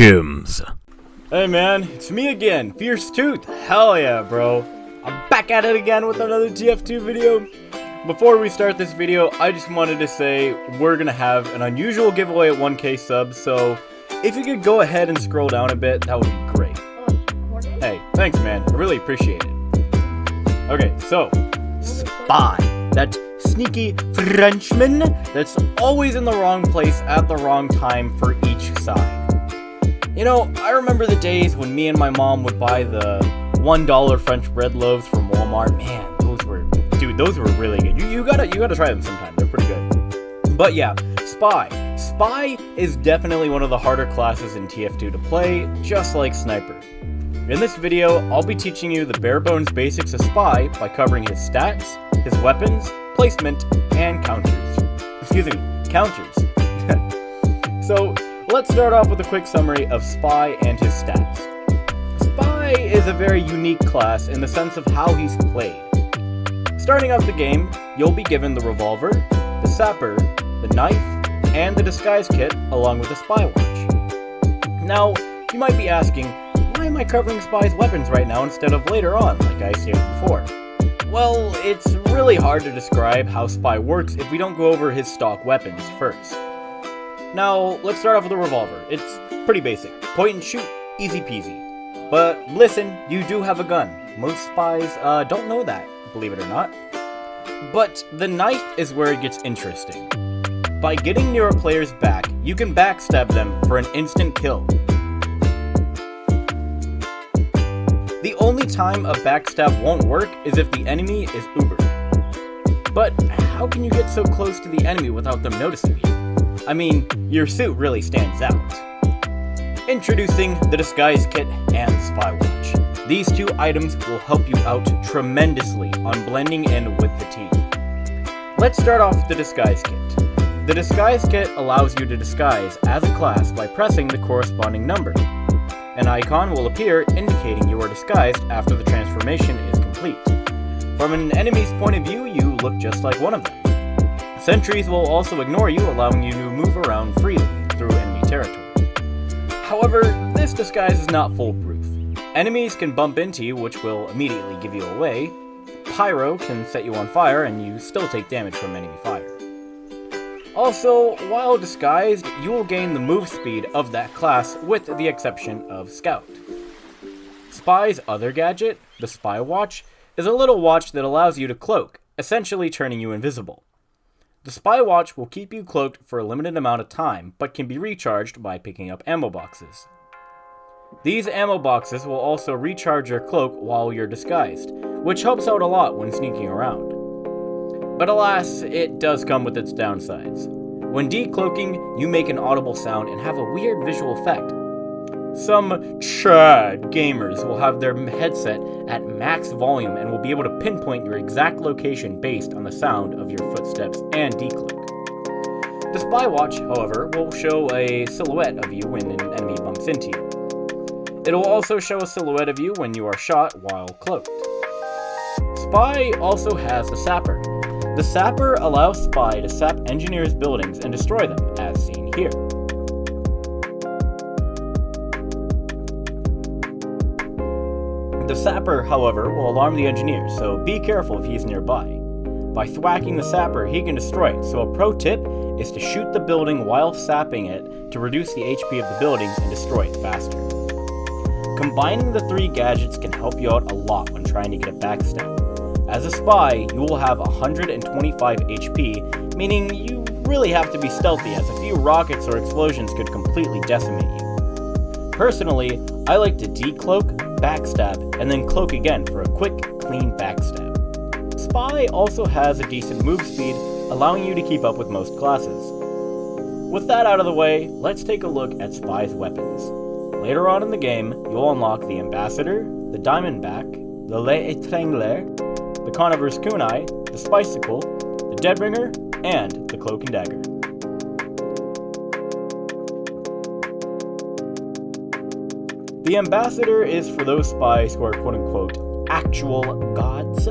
Shims. Hey man, it's me again, Fierce Tooth. Hell yeah, bro. I'm back at it again with another TF2 video. Before we start this video, I just wanted to say we're gonna have an unusual giveaway at 1K subs, so if you could go ahead and scroll down a bit, that would be great. Hey, thanks man, I really appreciate it. Okay, so, Spy. That sneaky Frenchman that's always in the wrong place at the wrong time for each side. You know, I remember the days when me and my mom would buy the $1 French bread loaves from Walmart. Man, those were really good. You gotta try them sometime. They're pretty good. But yeah, Spy. Spy is definitely one of the harder classes in TF2 to play, just like Sniper. In this video, I'll be teaching you the bare bones basics of Spy by covering his stats, his weapons, placement, and counters. Counters. So, let's start off with a quick summary of Spy and his stats. Spy is a very unique class in the sense of how he's played. Starting out the game, you'll be given the revolver, the sapper, the knife, and the disguise kit, along with the spy watch. Now, you might be asking, why am I covering Spy's weapons right now instead of later on, like I stated before? Well, it's really hard to describe how Spy works if we don't go over his stock weapons first. Now, let's start off with the revolver. It's pretty basic. Point and shoot, easy peasy. But listen, you do have a gun. Most spies don't know that, believe it or not. But the knife is where it gets interesting. By getting near a player's back, you can backstab them for an instant kill. The only time a backstab won't work is if the enemy is Ubered. But how can you get so close to the enemy without them noticing you? I mean, your suit really stands out. Introducing the disguise kit and spy watch. These two items will help you out tremendously on blending in with the team. Let's start off with the disguise kit. The disguise kit allows you to disguise as a class by pressing the corresponding number. An icon will appear indicating you are disguised after the transformation is complete. From an enemy's point of view, you look just like one of them. Sentries will also ignore you, allowing you to move around freely through enemy territory. However, this disguise is not foolproof. Enemies can bump into you, which will immediately give you away. Pyro can set you on fire, and you still take damage from enemy fire. Also, while disguised, you will gain the move speed of that class with the exception of Scout. Spy's other gadget, the Spy Watch, is a little watch that allows you to cloak, essentially turning you invisible. The Spy Watch will keep you cloaked for a limited amount of time, but can be recharged by picking up ammo boxes. These ammo boxes will also recharge your cloak while you're disguised, which helps out a lot when sneaking around. But alas, it does come with its downsides. When decloaking, you make an audible sound and have a weird visual effect. Some trad gamers will have their headset at max volume and will be able to pinpoint your exact location based on the sound of your footsteps and decloak. The Spy Watch, however, will show a silhouette of you when an enemy bumps into you. It will also show a silhouette of you when you are shot while cloaked. Spy also has the Sapper. The Sapper allows Spy to sap engineers' buildings and destroy them, as seen here. The Sapper, however, will alarm the engineer, so be careful if he's nearby. By thwacking the Sapper, he can destroy it, so a pro tip is to shoot the building while sapping it to reduce the HP of the buildings and destroy it faster. Combining the three gadgets can help you out a lot when trying to get a backstab. As a spy, you will have 125 HP, meaning you really have to be stealthy, as a few rockets or explosions could completely decimate you. Personally, I like to decloak, backstab, and then cloak again for a quick, clean backstab. Spy also has a decent move speed, allowing you to keep up with most classes. With that out of the way, let's take a look at Spy's weapons. Later on in the game, you'll unlock the Ambassador, the Diamondback, the L'Étrangler, the Carnivor's Kunai, the Spicicle, the Deadringer, and the Cloak and Dagger. The Ambassador is for those spies who are quote-unquote actual gods.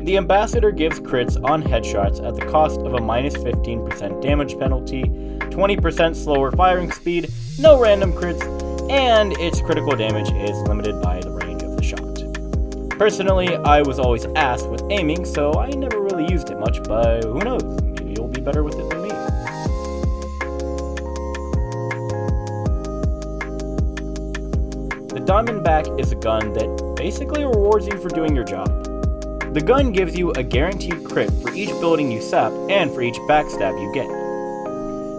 The The Ambassador gives crits on headshots at the cost of a minus 15% damage penalty, 20% slower firing speed, no random crits, and its critical damage is limited by the range of the shot. Personally, I was always ass with aiming, so I never really used it much, but who knows, maybe you'll be better with it than me. The Diamondback is a gun that basically rewards you for doing your job. The gun gives you a guaranteed crit for each building you sap and for each backstab you get.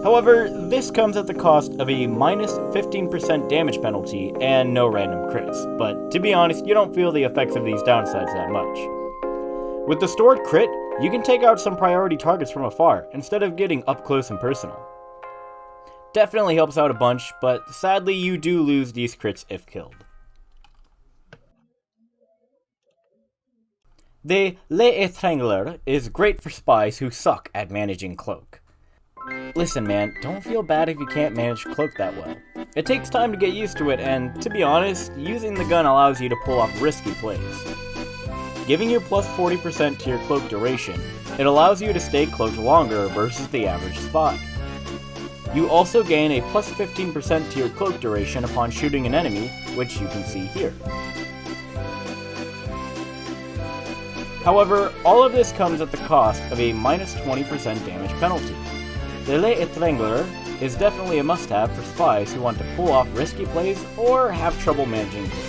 However, this comes at the cost of a minus 15% damage penalty and no random crits, but to be honest, you don't feel the effects of these downsides that much. With the stored crit, you can take out some priority targets from afar instead of getting up close and personal. Definitely helps out a bunch, but sadly you do lose these crits if killed. The L'Étrangler is great for spies who suck at managing cloak. Listen man, don't feel bad if you can't manage cloak that well. It takes time to get used to it, and to be honest, using the gun allows you to pull off risky plays. Giving you plus 40% to your cloak duration, it allows you to stay cloaked longer versus the average spy. You also gain a plus 15% to your cloak duration upon shooting an enemy, which you can see here. However, all of this comes at the cost of a minus 20% damage penalty. The L'Étrangler is definitely a must-have for spies who want to pull off risky plays or have trouble managing cloak.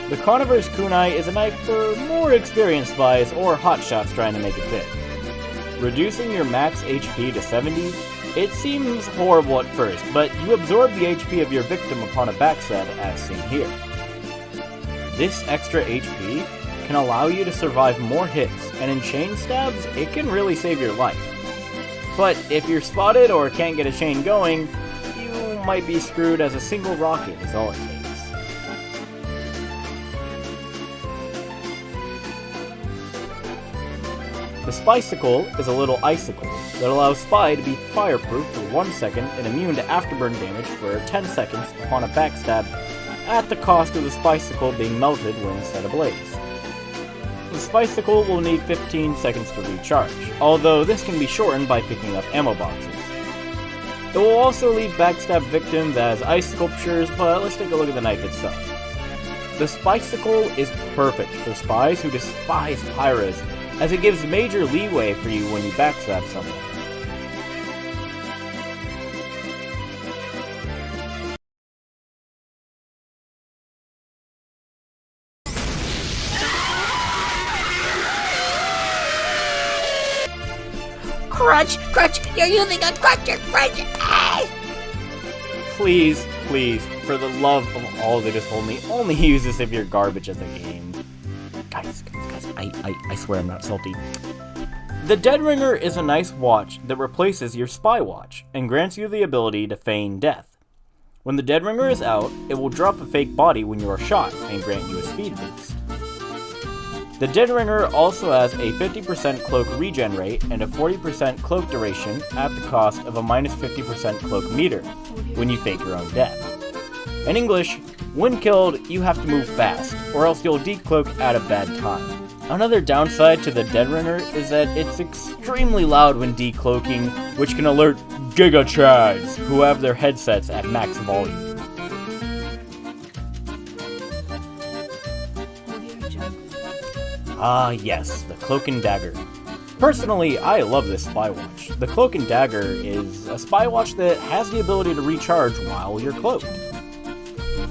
The Carnivor's Kunai is a knife for more experienced spies or hotshots trying to make it big. Reducing your max HP to 70, it seems horrible at first, but you absorb the HP of your victim upon a backstab as seen here. This extra HP can allow you to survive more hits, and in chain stabs, it can really save your life. But if you're spotted or can't get a chain going, you might be screwed as a single rocket is all it takes. The Spicicle is a little icicle that allows Spy to be fireproof for 1 second and immune to afterburn damage for 10 seconds upon a backstab, at the cost of the Spicicle being melted when set ablaze. The Spicicle will need 15 seconds to recharge, although this can be shortened by picking up ammo boxes. It will also leave backstab victims as ice sculptures, but let's take a look at the knife itself. The Spicicle is perfect for spies who despise pyras, as it gives major leeway for you when you backstab someone. Crunch! Crunch! You're using a cruncher! Crunch! Please, please, for the love of all that is holy, only use this if you're garbage at the game. Guys, I swear I'm not salty. The Dead Ringer is a nice watch that replaces your spy watch and grants you the ability to feign death. When the Dead Ringer is out, it will drop a fake body when you are shot and grant you a speed boost. The Dead Ringer also has a 50% cloak regen rate and a 40% cloak duration at the cost of a minus 50% cloak meter when you fake your own death. In English, when killed, you have to move fast, or else you'll decloak at a bad time. Another downside to the Dead Ringer is that it's extremely loud when decloaking, which can alert Giga Chads who have their headsets at max volume. Ah yes, the Cloak and Dagger. Personally, I love this spy watch. The Cloak and Dagger is a spy watch that has the ability to recharge while you're cloaked.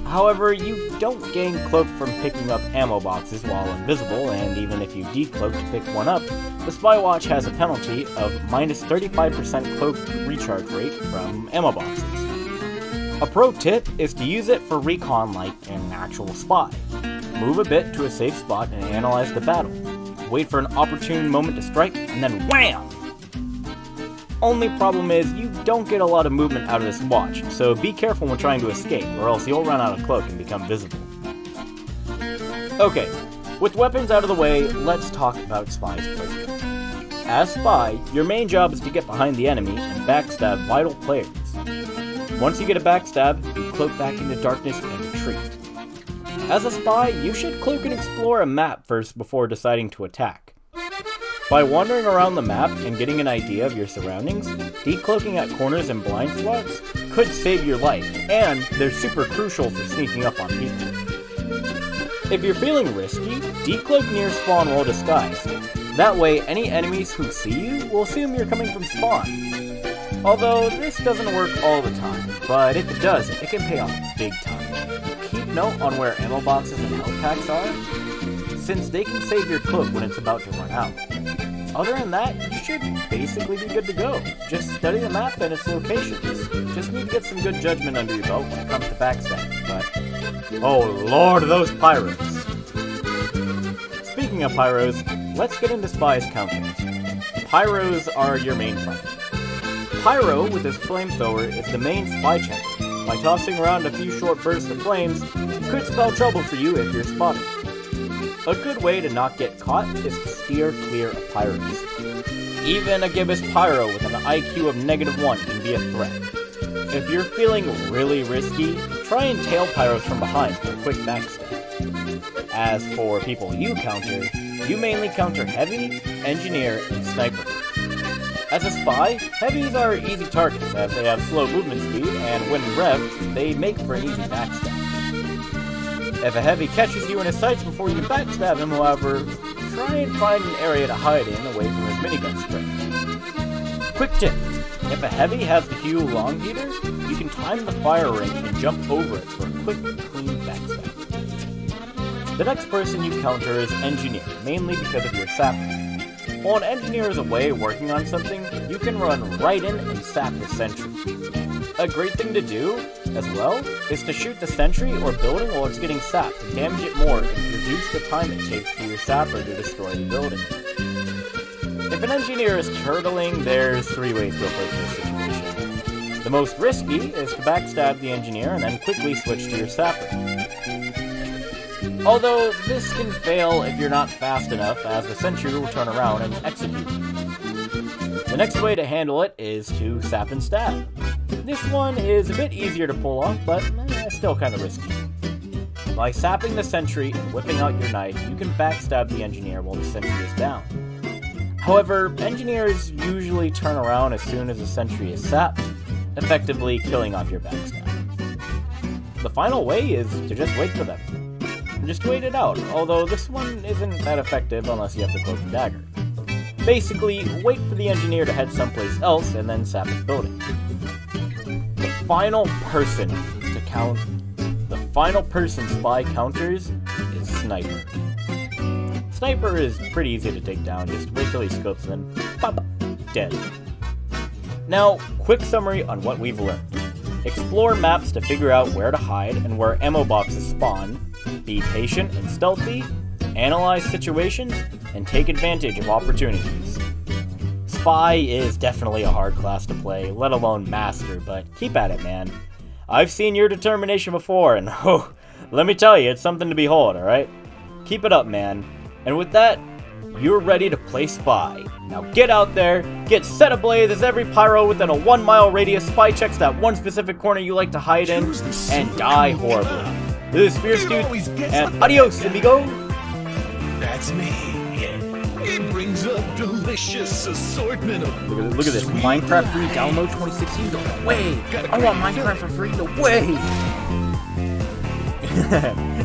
However, you don't gain cloak from picking up ammo boxes while invisible, and even if you decloak to pick one up, the spy watch has a penalty of minus 35% cloak recharge rate from ammo boxes. A pro tip is to use it for recon like an actual spy. Move a bit to a safe spot and analyze the battle. Wait for an opportune moment to strike, and then wham! Only problem is, you don't get a lot of movement out of this watch, so be careful when trying to escape, or else you'll run out of cloak and become visible. Okay, with weapons out of the way, let's talk about Spy's placement. As Spy, your main job is to get behind the enemy and backstab vital players. Once you get a backstab, you cloak back into darkness and As a spy, you should cloak and explore a map first before deciding to attack. By wandering around the map and getting an idea of your surroundings, decloaking at corners and blind spots could save your life, and they're super crucial for sneaking up on people. If you're feeling risky, decloak near spawn while disguised. That way, any enemies who see you will assume you're coming from spawn. Although, this doesn't work all the time, but if it does, it can pay off big time. Keep note on where ammo boxes and health packs are, since they can save your cloak when it's about to run out. Other than that, you should basically be good to go. Just study the map and its locations. Just need to get some good judgment under your belt when it comes to backstabbing, but... oh lord, those pyros! Speaking of pyros, let's get into Spy's counters. Pyros are your main front. Pyro, with his flamethrower, is the main spy checker. By tossing around a few short bursts of flames, it could spell trouble for you if you're spotted. A good way to not get caught is to steer clear of pyros. Even a gibbous pyro with an IQ of -1 can be a threat. If you're feeling really risky, try and tail pyros from behind for a quick backstab. As for people you counter, you mainly counter heavy, engineer, and sniper. As a spy, heavies are easy targets as they have slow movement speed, and when revved, they make for an easy backstab. If a heavy catches you in his sights before you backstab him, however, try and find an area to hide in away from his minigun spray. Quick tip, if a heavy has the Hue long heater, you can time the fire ring and jump over it for a quick, clean backstab. The next person you counter is engineer, mainly because of your sapper. While an engineer is away working on something, you can run right in and sap his sentry. A great thing to do, as well, is to shoot the sentry or building while it's getting sapped to damage it more and reduce the time it takes for your sapper to destroy the building. If an engineer is turtling, there's 3 ways to approach this situation. The most risky is to backstab the engineer and then quickly switch to your sapper. Although, this can fail if you're not fast enough, as the sentry will turn around and execute you. The next way to handle it is to sap and stab. This one is a bit easier to pull off, but still kind of risky. By sapping the sentry and whipping out your knife, you can backstab the engineer while the sentry is down. However, engineers usually turn around as soon as the sentry is sapped, effectively killing off your backstab. The final way is to just wait for them. Just wait it out, although this one isn't that effective unless you have the cloak and dagger. Basically, wait for the engineer to head someplace else and then sap his building. The final person Spy counters is Sniper. Sniper is pretty easy to take down, just wait till he scopes and then pop, dead. Now, quick summary on what we've learned. Explore maps to figure out where to hide and where ammo boxes spawn, be patient and stealthy, analyze situations, and take advantage of opportunities. Spy is definitely a hard class to play, let alone master, but keep at it, man. I've seen your determination before, and oh, let me tell you, it's something to behold, alright? Keep it up, man. And with that, you're ready to play Spy. Now get out there, get set ablaze as every pyro within a 1-mile radius spy checks that one specific corner you like to hide in, and die horribly. This is Fierce Dude, and adios, amigo! That's me. It brings a delicious assortment of... Look at this, Minecraft free download 2016, no way! I want Minecraft for free, no way!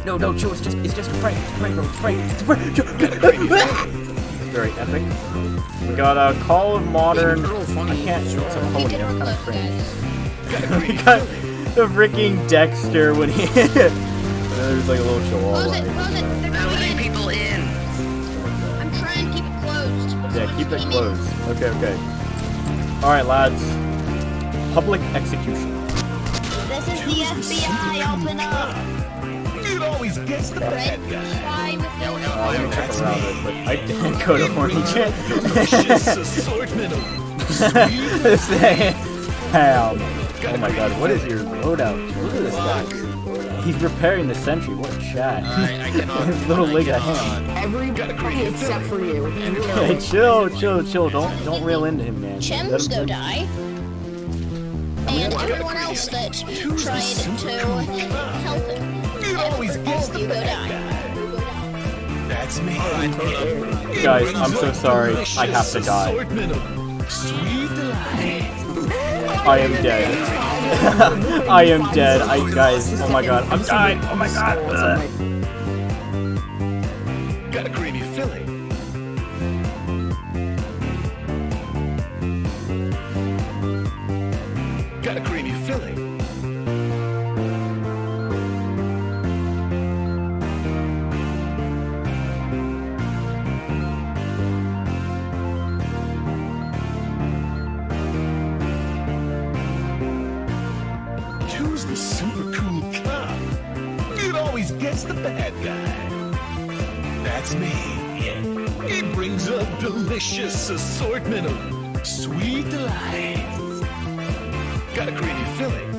No, chill, it's just a prank, bro, it's a prank. Very epic. We got a Call of Modern, I can't show it's a podium, kind of cringe. We got the freaking Dexter when he... There's like a little show all Close it. They're letting people in. I'm trying to keep it closed. Yeah, keep it closed. Okay. Alright, lads. Public execution. This is the FBI, open up. It always gets the bad guy. Spy with the... Let me check around this, but I didn't go to Orange yet. Delicious assortment of This thing. Oh my god, what is your loadout? Look at this guy. He's repairing the sentry, what a chat. I cannot. His little leg of ham. Everybody except for you. Hey, chill. Don't rail into him, man. Chems go die. And everyone else that tried to help him. It always gets the You go bad down. guy. That's me. It Guys, brings I'm so a sorry. I have to delicious die. assortment of sweet delight. I am dead. I am dead. Guys, oh my god, I'm dying. Oh my god. Got a creamy filling. Got a creamy filling. Who's the super cool cop? It always gets the bad guy. That's me. It brings a delicious assortment of sweet delight. Got a creamy filling.